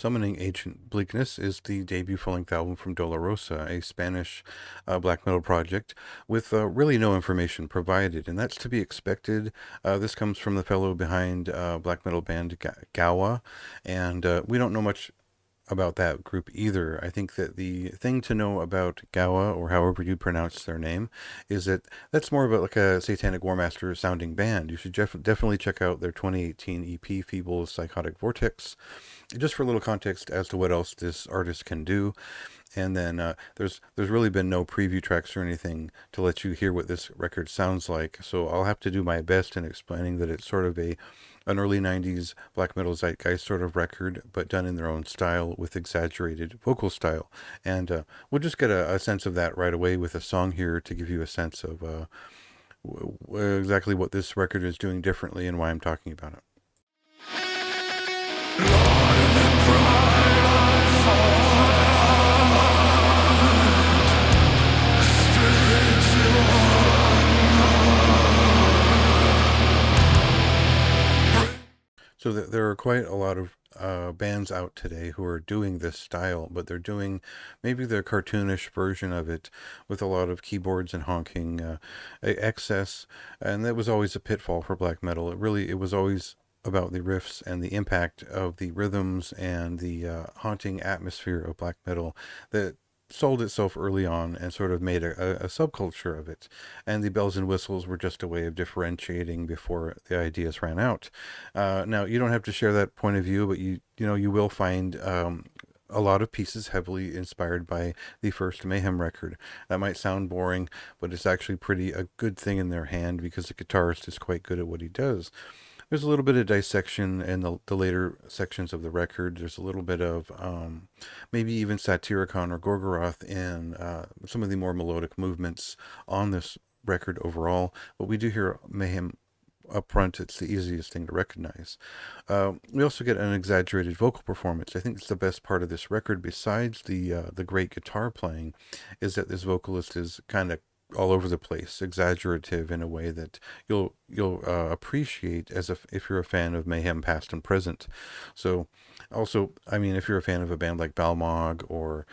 Summoning Ancient Bleakness is the debut full-length album from Dolorosa, a Spanish black metal project with really no information provided, and that's to be expected. This comes from the fellow behind black metal band Gawa, and we don't know much about that group either. I think that the thing to know about Gawa, or however you pronounce their name, is that that's more of like a Satanic War Master sounding band. You should definitely check out their 2018 EP, Feeble Psychotic Vortex, just for a little context as to what else this artist can do. And then there's really been no preview tracks or anything to let you hear what this record sounds like. So I'll have to do my best in explaining that it's sort of an early 90s black metal zeitgeist sort of record, but done in their own style with exaggerated vocal style. And we'll just get a sense of that right away with a song here to give you a sense of exactly what this record is doing differently and why I'm talking about it. So there are quite a lot of bands out today who are doing this style, but they're doing maybe the cartoonish version of it with a lot of keyboards and honking excess, and that was always a pitfall for black metal. It was always about the riffs and the impact of the rhythms and the haunting atmosphere of black metal that sold itself early on and sort of made a subculture of it. And the bells and whistles were just a way of differentiating before the ideas ran out. Now, you don't have to share that point of view, but you will find a lot of pieces heavily inspired by the first Mayhem record. That might sound boring, but it's actually a good thing in their hand because the guitarist is quite good at what he does. There's a little bit of dissection in the later sections of the record. There's a little bit of maybe even Satyricon or Gorgoroth in some of the more melodic movements on this record overall. But we do hear Mayhem up front. It's the easiest thing to recognize. We also get an exaggerated vocal performance. I think it's the best part of this record, besides the great guitar playing, is that this vocalist is kind of all over the place, exaggerative in a way that you'll appreciate as if you're a fan of Mayhem past and present. So, also, I mean, if you're a fan of a band like Balmog or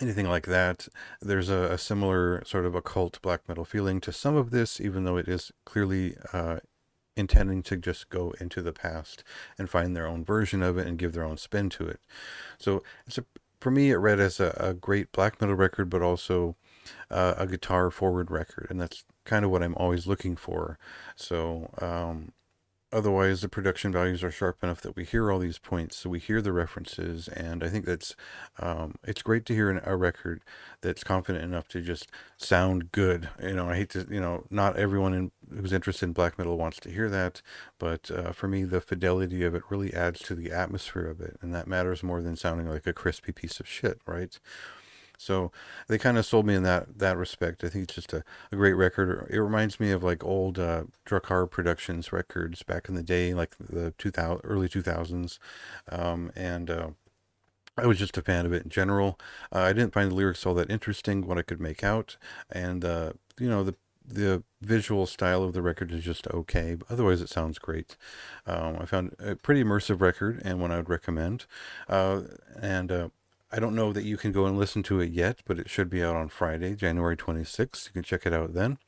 anything like that, there's a similar sort of occult black metal feeling to some of this, even though it is clearly intending to just go into the past and find their own version of it and give their own spin to it. So for me, it read as a great black metal record, but also a guitar forward record, and that's kind of what I'm always looking for. So otherwise, the production values are sharp enough that we hear all these points, so we hear the references, and I think that's it's great to hear a record that's confident enough to just sound good. I hate to, not everyone who's interested in black metal wants to hear that, but for me, the fidelity of it really adds to the atmosphere of it, and that matters more than sounding like a crispy piece of shit, right? So they kind of sold me in that respect. I think it's just a great record. It reminds me of like old Drakkar Productions records back in the day, like the early 2000s. And I was just a fan of it in general. I didn't find the lyrics all that interesting, what I could make out. And, the visual style of the record is just okay, but otherwise it sounds great. I found a pretty immersive record and one I would recommend. And I don't know that you can go and listen to it yet, but it should be out on Friday, January 26th. You can check it out then.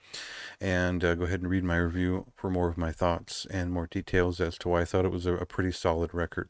And go ahead and read my review for more of my thoughts and more details as to why I thought it was a pretty solid record.